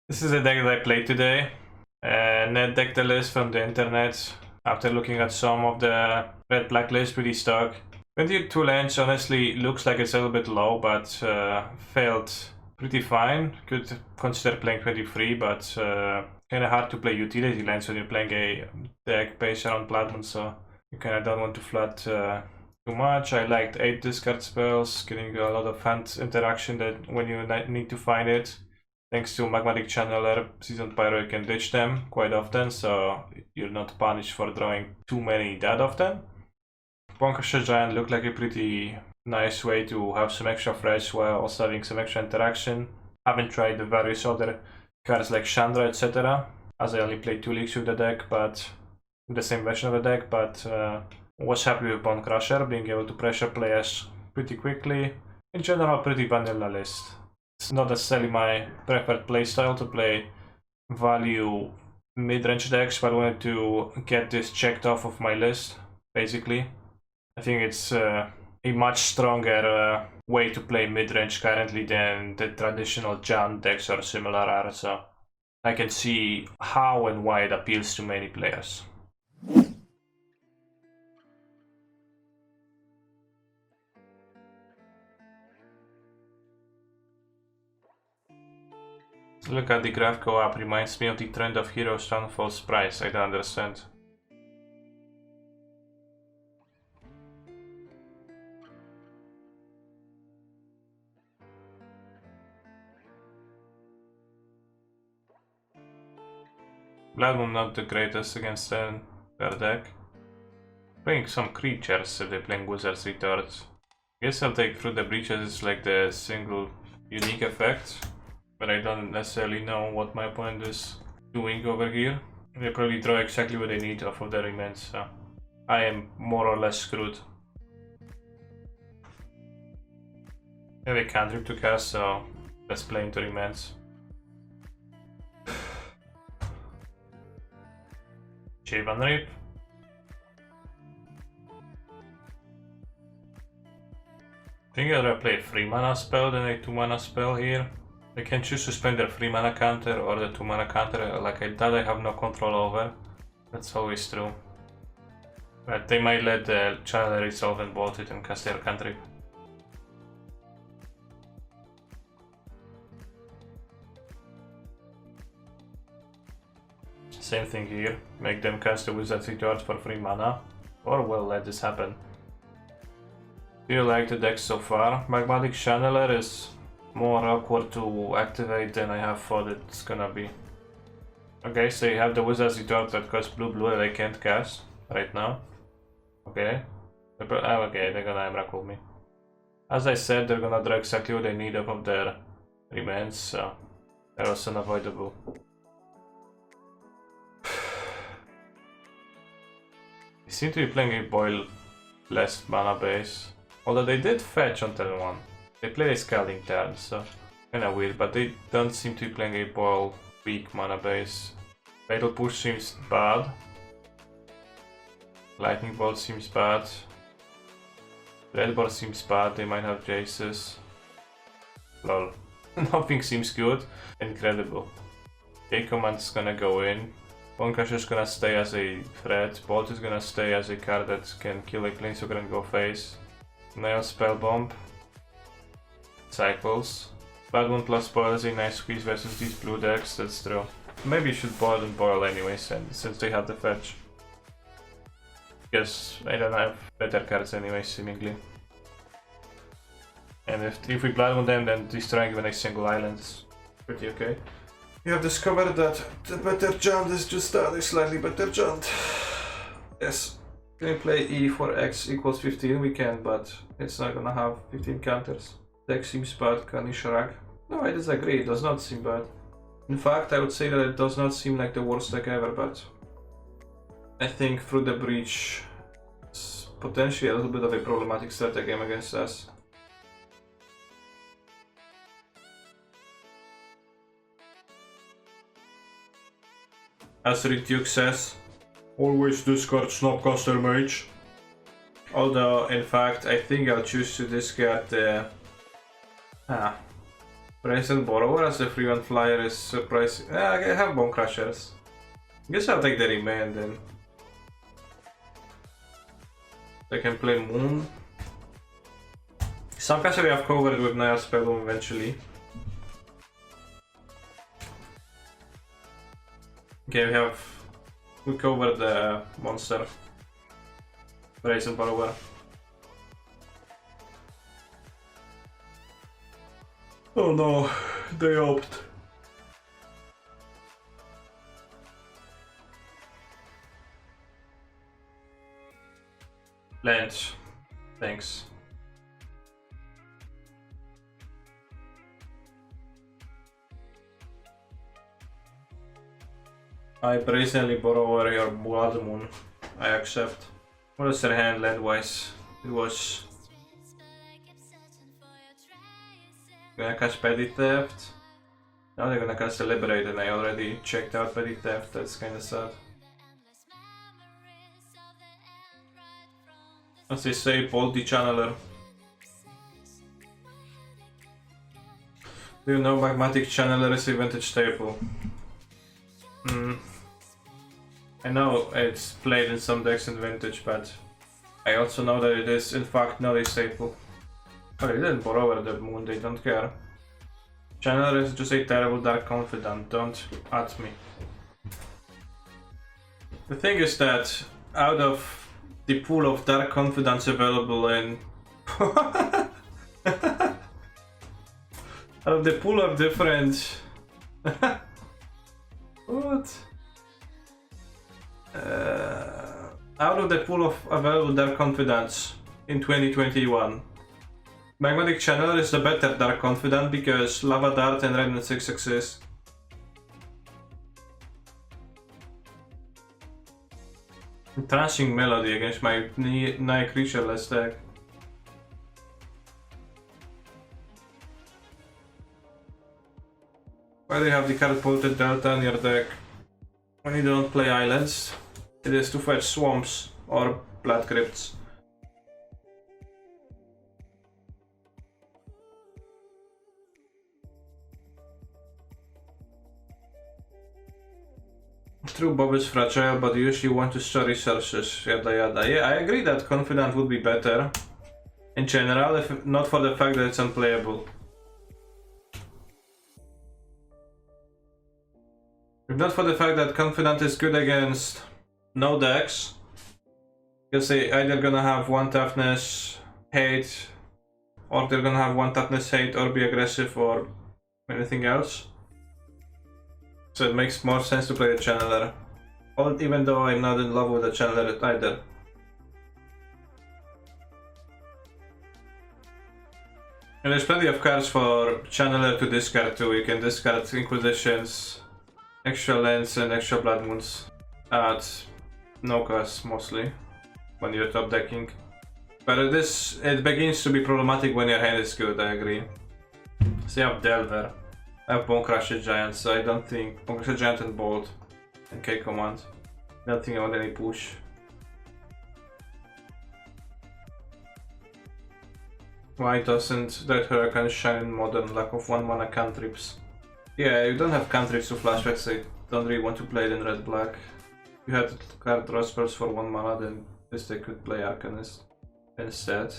This is a deck that I played today. Net deck the list from the internet after looking at some of the red black list pretty stock. 22 lands honestly looks like it's a little bit low, but felt pretty fine. Could consider playing 23, but kind of hard to play utility lands when you're playing a deck based around Blood Moon, so you kind of don't want to flood too much. I liked 8 discard spells, getting a lot of hand interaction that when you need to find it. Thanks to Magmatic Channeler, Seasoned Pyro, you can ditch them quite often, so you're not punished for drawing too many that often. Bonkasha Giant looked like a pretty nice way to have some extra fresh while also having some extra interaction. Haven't tried the various other cards like Chandra, etc., as I only played 2 leagues with the deck, but with the same version of the deck, but was happy with Bone Crusher, being able to pressure players pretty quickly. In general, pretty vanilla list. It's not necessarily my preferred playstyle to play value mid-range decks, but I wanted to get this checked off of my list, basically. I think it's a much stronger way to play mid-range currently than the traditional Jan decks or similar are, so I can see how and why it appeals to many players. Look at the graph go up, reminds me of the trend of Heroes Downfall's price, I don't understand. Blood Moon not the greatest against their deck. Playing some creatures if they're playing Wizard's Retorts. Guess I'll take Through the Breaches, it's like the single unique effect. But I don't necessarily know what my opponent is doing over here. They probably draw exactly what they need off of their remains, so I am more or less screwed. I have a cantrip to cast, so let's play into remains. Shaven Rip. I think I'd rather play a 3 mana spell than a 2 mana spell here. I can choose to spend their 3 mana counter or the 2 mana counter, like that I have no control over. That's always true. But they might let the Channeler resolve and bolt it and cast their cantrip. Same thing here, make them cast the Wizard's Retort for 3 mana, or we'll let this happen. Do you like the deck so far? Magmatic Channeler is more awkward to activate than I have thought it's gonna be. Okay, so you have the Wizard's Retort that costs blue that I can't cast right now. Okay. Okay, they're gonna Emrakul me. As I said, they're gonna draw exactly what they need off of their remains, so that was unavoidable. They seem to be playing a Boil less mana base. Although they did fetch on turn 1. They played a Scalding turn, so kinda weird, but they don't seem to be playing a Boil weak mana base. Fatal Push seems bad. Lightning Bolt seems bad. Red Ball seems bad, they might have Jaces. Lol. Nothing seems good. Incredible. K-Command's gonna go in. Bonkasha is gonna stay as a threat. Bolt is gonna stay as a card that can kill a Planeswalker and go face. Nail Spell Bomb. Cycles. Blood Moon plus Boil is a nice squeeze versus these blue decks, that's true. Maybe you should Boil and Boil anyways, and since they have the fetch. Because I don't have better cards anyway, seemingly. And if we Blood Moon them, then destroying even a single island is pretty okay. You have discovered that the better Jund is just a slightly better Jund. Yes. Can we play E for X equals 15? We can, but it's not gonna have 15 counters. Deck seems bad, can you shrug? No, I disagree, it does not seem bad. In fact, I would say that it does not seem like the worst deck ever, but I think Through the Breach is potentially a little bit of a problematic strategy game against us. As Rytyuk says, always discard Snapcaster Mage. Although, in fact, I think I'll choose to discard the Present Borrower as the free one flyer is surprising. Yeah, I have Bone Crushers. Guess I'll take the remain then. I can play Moon. Suncaster we have covered with Naya Spellboom eventually. Okay, we covered the monster. Present Borrower. Oh no, they opt. Lance, thanks. I presently borrow your Blood Moon. I accept. What is their hand land-wise? It was... Gonna cast Petty Theft. Now they're gonna cast the Liberate and I already checked out Petty Theft, that's kinda sad. As they say, Bolty Channeler. Do you know Magmatic Channeler is a vintage staple? I know it's played in some decks in vintage, but I also know that it is in fact not a staple. Oh, they didn't borrow the moon, they don't care. Channeler is just a terrible Dark Confidant, don't at me. The thing is that out of the pool of Dark Confidants available in... out of the pool of different... what? Out of the pool of available Dark Confidants in 2021, Magmatic Channeler is the better Dark Confidant because Lava Dart and Remnant 6 exist. Trashing Melody against my Naya Creatureless deck. Why do you have the card Polluted Delta in your deck? When you don't play islands, it is to fetch swamps or blood crypts. True, Bob is fragile, but you usually want to store resources, yada yada. Yeah, I agree that Confidant would be better in general, if not for the fact that it's unplayable. If not for the fact that Confidant is good against no decks, because they either gonna have one toughness, hate, or they're gonna have one toughness, hate, or be aggressive, or anything else. So it makes more sense to play the Channeler. Even though I'm not in love with the Channeler either. And there's plenty of cards for Channeler to discard too. You can discard Inquisitions, extra lands and extra Blood Moons at no cost mostly when you're top decking. But it begins to be problematic when your hand is good, I agree. So you have Delver. I have Bone Crusher Giant, so I don't think... Bone Crusher Giant and Bolt. And K-Command. I don't think I want any push. Why doesn't that Hurricane shine in Modern? Lack of 1-mana cantrips. Yeah, you don't have cantrips to flashback, so you don't really want to play it in red-black. If you had card draw spells for 1 mana, then this they could play Arcanist instead.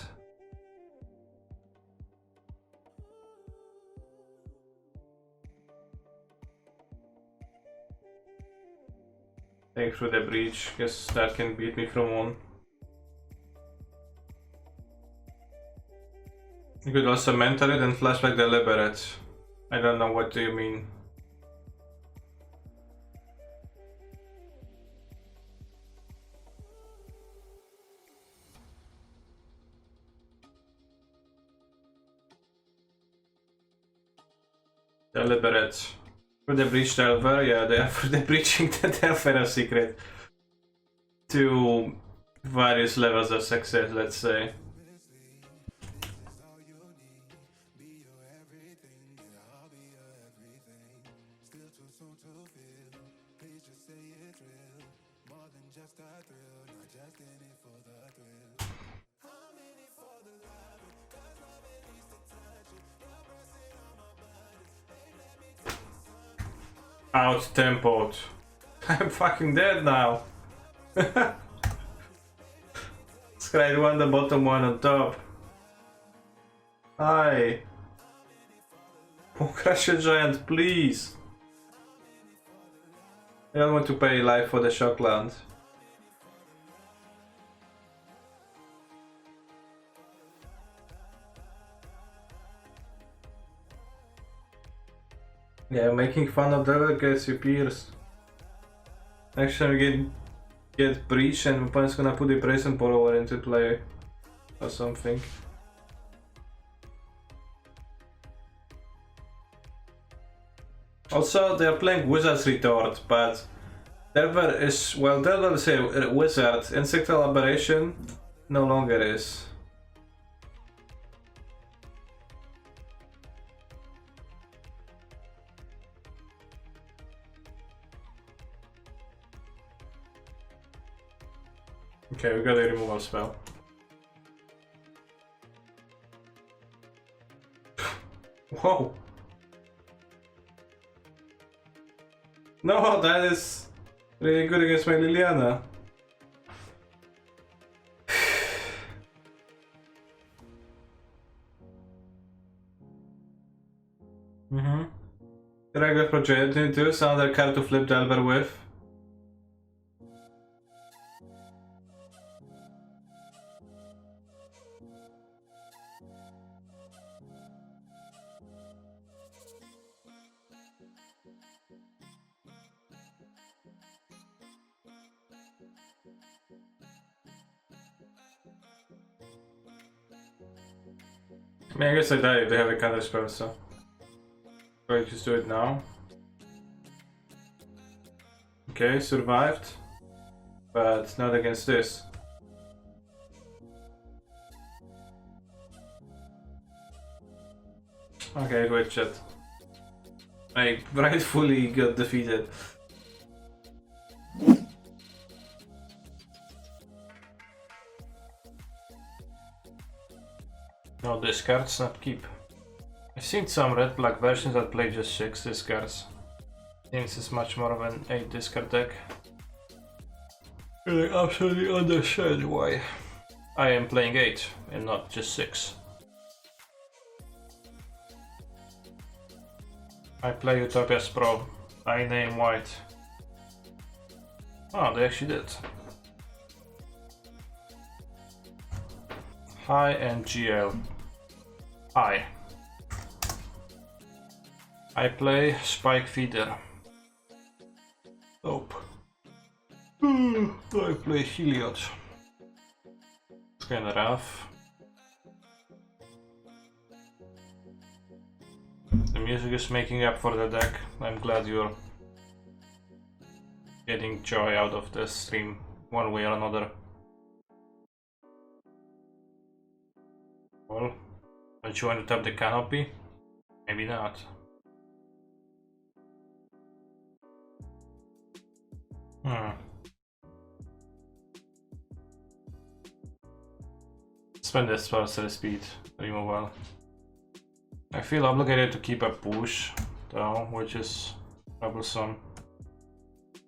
Take through the breach, guess that can beat me from one. You could also mentor it and flashback Deliberate. I don't know, what do you mean? Deliberate. For the breach Delver, yeah, they are for the breaching the Delver secret to various levels of success, let's say. Out-tempoed. I'm fucking dead now. Scry one, the bottom one on top. Hi. Oh, Crash a Giant, please. I don't want to pay life for the Shockland. Yeah, making fun of Delver gets you pierced. Next time we get breach and opponent's gonna put the Brazen Borrower into play or something. Also, they're playing Wizard's Retort, but Delver is, well, Delver is a wizard. Insectal Aberration no longer is. Okay, we got a removal spell. Whoa! No, that is really good against my Liliana. Regular project too, so another card to flip Delver with. I mean, I guess I die if they have a counter spell, so I just do it now. Okay, survived, but not against this. Okay, wait, chat. I rightfully got defeated. No, discards, not keep. I've seen some red-black versions that play just 6 discards. This is much more of an 8 discard deck. And I absolutely understand why I am playing 8 and not just 6. I play Utopias Pro. I name white. Oh, they actually did. Hi and GL. Hi. I play Spike Feeder. Nope. I play Heliod. It's kinda rough. The music is making up for the deck. I'm glad you're getting joy out of the stream one way or another. Well, don't you want to tap the canopy? Maybe not. Spend this sorcery speed removal. I feel obligated to keep a push though, which is troublesome.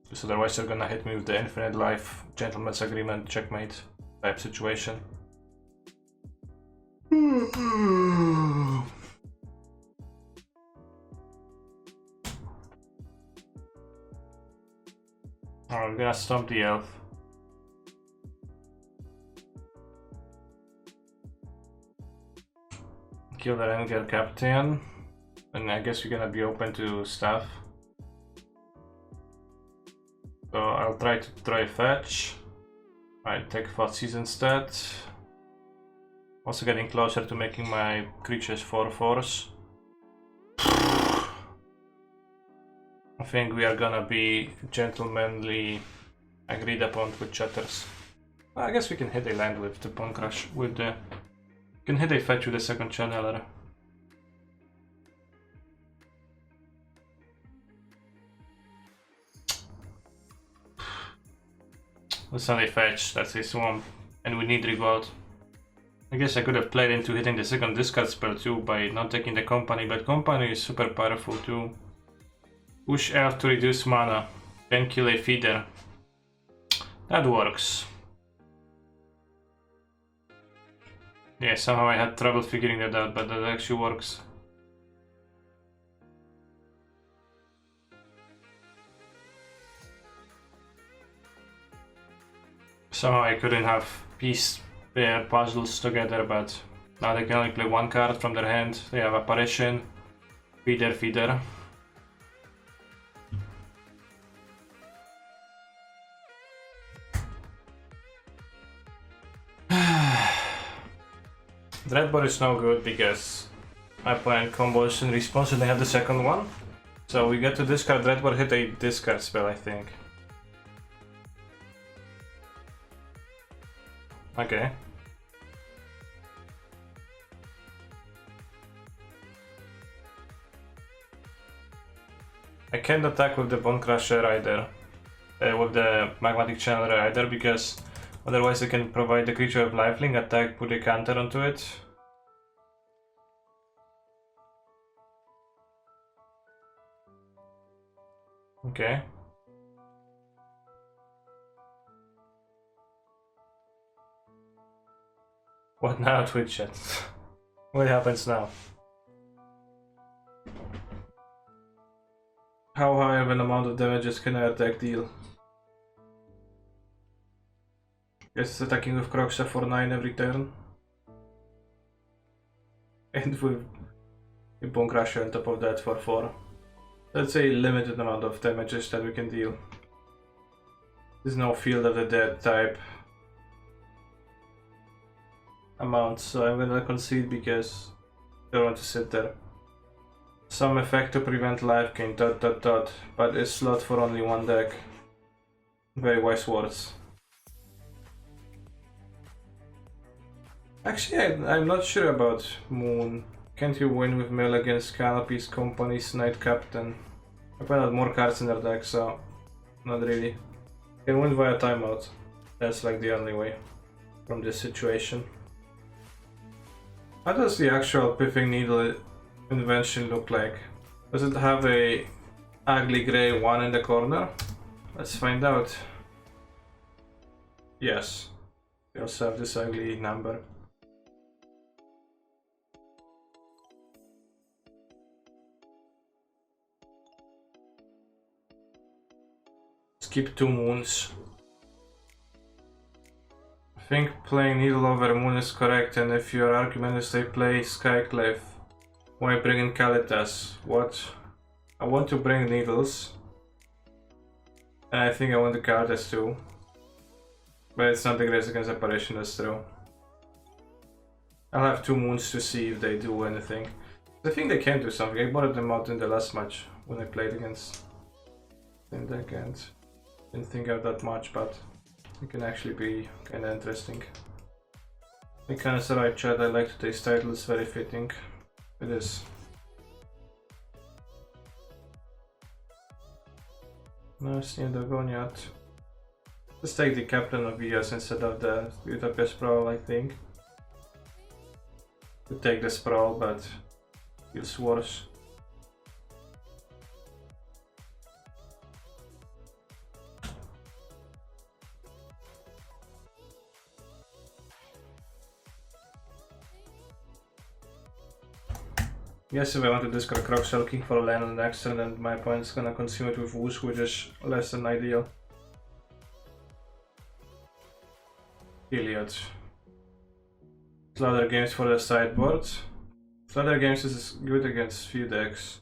Because otherwise you're gonna hit me with the infinite life, gentleman's agreement, checkmate type situation. I'm gonna stomp the elf. Kill the Rengar Captain. And I guess we're gonna be open to stuff. So I'll try to try fetch. I take Thoughtseize instead. Also getting closer to making my creatures 4/4s. I think we are gonna be gentlemanly agreed upon with chatters. I guess we can hit a land with the Pawn Crush, with the... We can hit a fetch with the second channeler. That's not a fetch, that's a swamp. And we need revolt. I guess I could have played into hitting the second discard spell too by not taking the company, but company is super powerful too. Push elf to reduce mana. Then kill a feeder. That works. Yeah, somehow I had trouble figuring that out, but that actually works. Somehow I couldn't have piece pair puzzles together, but now they can only play one card from their hand. They have Apparition, Feeder, Feeder. Dreadbore is no good because my opponent combos in response and they have the second one. So we get to discard Dreadbore, hit a discard spell, I think. Okay. I can't attack with the Bone Crusher either. With the Magmatic Channeler either, because otherwise I can provide the creature with lifelink, attack, put a counter onto it. Okay. What now, Twitch chat? What happens now? How high of an amount of damages can an attack deal? Guess it's attacking with Kroxa for 9 every turn. And with a Bone Crusher on top of that for 4. That's a limited amount of damages that we can deal. There's no Field of the Dead type amount, so I'm gonna concede because I don't want to sit there. Some effect to prevent life gain, ... but a slot for only one deck. Very wise words. Actually, I'm not sure about Moon. Can't you win with mill against Canopy's Company's Knight Captain? I probably had more cards in their deck, so not really. Can win via timeout. That's like the only way from this situation. How does the actual Piffing Needle invention look like? Does it have a ugly grey 1 in the corner? Let's find out. Yes. We also have this ugly number. Skip 2 moons. I think playing Needle over Moon is correct, and if your argument is they play Skyclave, why bring in Kalitas? What? I want to bring Needles. And I think I want the Kalitas too. But it's not the Grace Against Apparition, that's true. I'll have 2 moons to see if they do anything. I think they can do something. I bought them out in the last match when I played against them deck and didn't think of that much, but it can actually be kinda interesting. I think Cancer right chat, I like today's title, it's very fitting. It is. Nice, Dogoniat. Let's take the Captain of Eos instead of the Utopia Sprawl, I think. Could take the Sprawl, but feels worse. Yes, if I want to discard Kroxa looking for a land on the next turn, and my opponent's gonna consume it with Woosh, which is less than ideal. Iliad. Slaughter Games for the sideboard. Slaughter Games is good against few decks.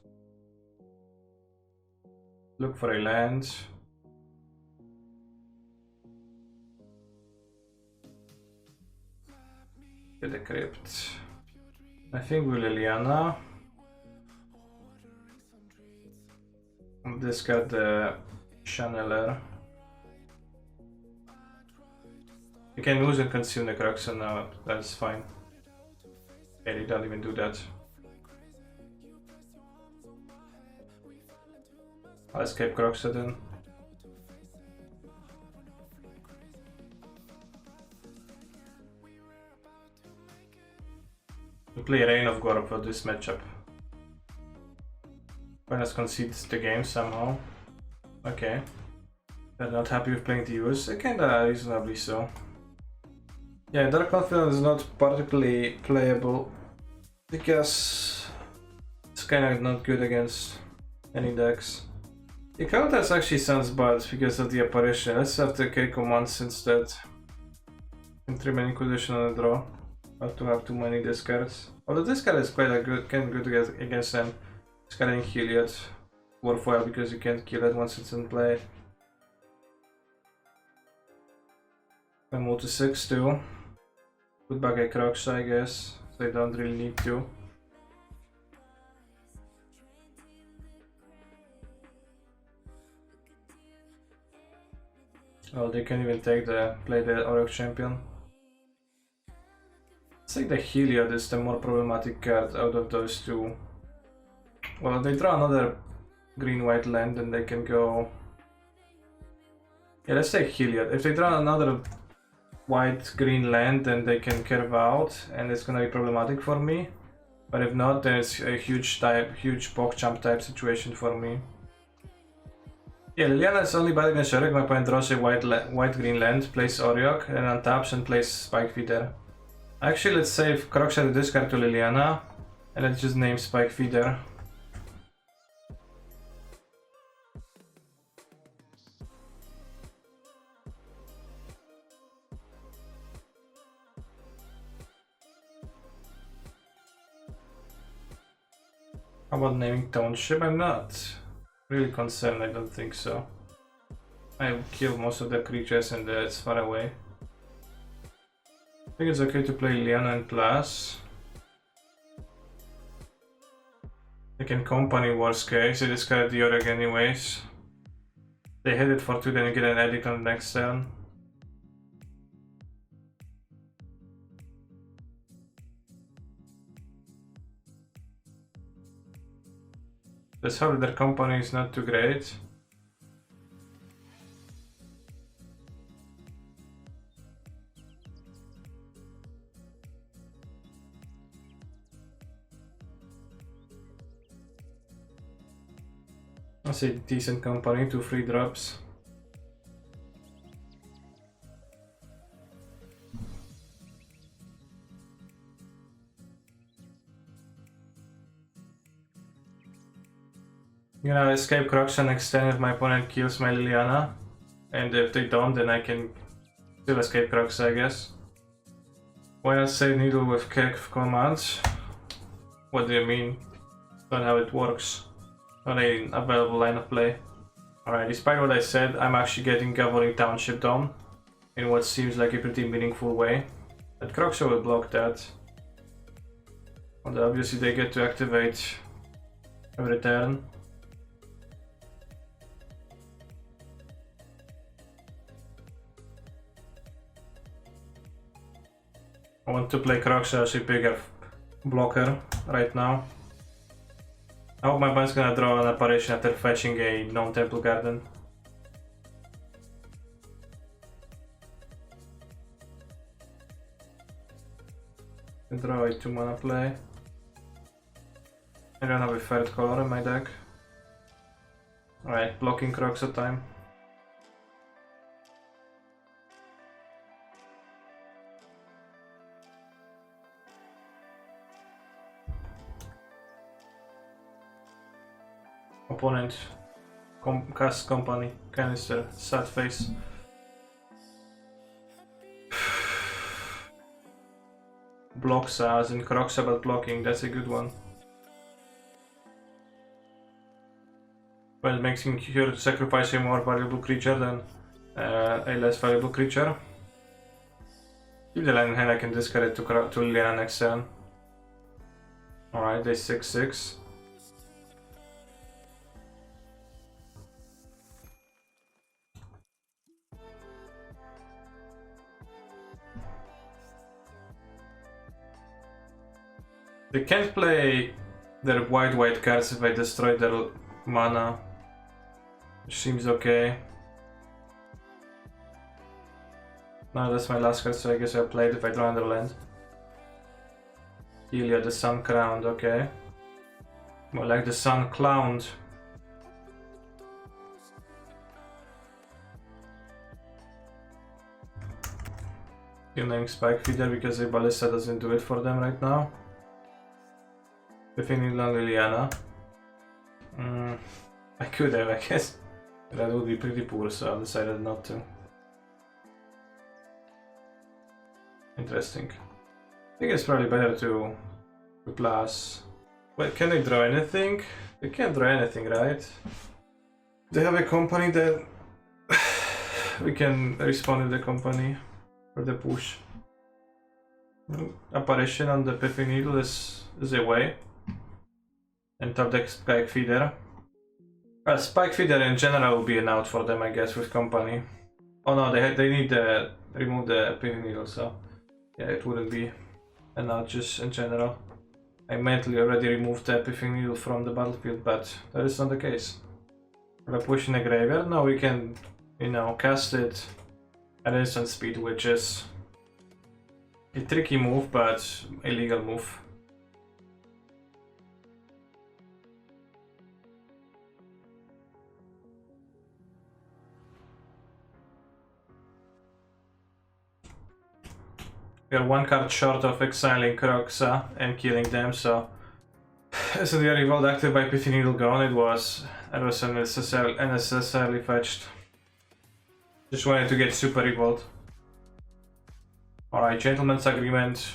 Look for a land. Get a Crypt. I think with Liliana. Discard the Channeler. You can lose and consume the Kroxa now, that's fine. Okay, you don't even do that. I'll escape Kroxa then. We play Reign of Gorp for this matchup. Why not concede the game somehow? Okay. They're not happy with playing the use. Kinda reasonably so. Yeah, Dark Confidence is not particularly playable because it's kinda not good against any decks. The counters actually sounds bad because of the apparition. Let's have the K commands instead. And 3 mana inquisition on the draw. Not to have too many discards. Although this card is quite a good against them. Discarding Heliod. Worthwhile because you can't kill it once it's in play. I move to 6 too. Put back a Crocs, I guess. So I don't really need to. Oh, they can even play the Orc Champion. It's like the Heliod is the more problematic card out of those two. Well, if they draw another green-white land, then they can go... Yeah, let's take Heliod. If they draw another white-green land, then they can curve out, and it's gonna be problematic for me. But if not, then it's a huge PogChamp type situation for me. Yeah, Liliana is only bad against Yorick. My opponent draws a white-green land, plays Oriok, and untaps and plays Spike Feeder. Actually, let's save Crocshadow discard to Liliana, and let's just name Spike Feeder. How about naming Township? I'm not really concerned, I don't think so. I kill most of the creatures and it's far away. I think it's okay to play Liliana in class. They can company worst case, they discard the Yorick anyways. They hit it for 2, then you get an edict on the next turn. Let's hope their company is not too great. I say decent company, 2 free drops. You know, escape Crocs and extend if my opponent kills my Liliana. And if they don't, then I can still escape Crocs, I guess. Why not save Needle with Kirk commands? What do you mean? Not how it works. Not an available line of play. Alright, despite what I said, I'm actually getting Governing Township done in what seems like a pretty meaningful way. But Crocs will block that. Although obviously they get to activate every turn. I want to play Crocs as a bigger blocker right now. I hope my opponent's gonna draw an apparition after fetching a non-Temple Garden. Draw a 2 mana play. I don't have a third color in my deck. Alright, blocking Crocs at time. Opponent, cast company, canister, sad face. Blocks as in Crocs about blocking, that's a good one. Well, it makes him here sacrifice a more valuable creature than a less valuable creature. Keep the land in hand, I can discard it to Liliana next turn. Alright, they 6/6. They can't play their white cards if I destroy their mana, which seems okay. No, that's my last card, so I guess I'll play it if I draw another land. Heliod, the Sun Crowned, okay. More like the sun clowned. Killing Spike Feeder because the Ballista doesn't do it for them right now. Piffinidal and Liliana. I could have, I guess. That would be pretty poor, so I decided not to. Interesting. I think it's probably better to plus. Wait, can they draw anything? They can't draw anything, right? They have a company that we can respond to the company for the push. Apparition on the Piffinidal is a way. And top deck Spike Feeder. Spike Feeder in general will be an out for them, I guess, with company. Oh no, they need to remove the Piffinidal, so yeah, it wouldn't be an out just in general. I mentally already removed the Piffinidal from the battlefield, but that is not the case. We're pushing a graveyard. Now we can, you know, cast it at instant speed, which is a tricky move, but a legal move. We are one card short of exiling Kroxa and killing them, so isn't the revolt active by Piffinidal gone? It was unnecessarily fetched. Just wanted to get super revolt. Alright, Gentleman's Agreement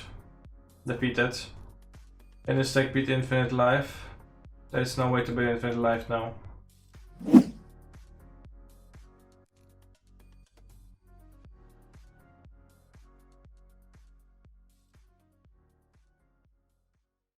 defeated. In this deck beat Infinite Life. There is no way to beat Infinite Life now.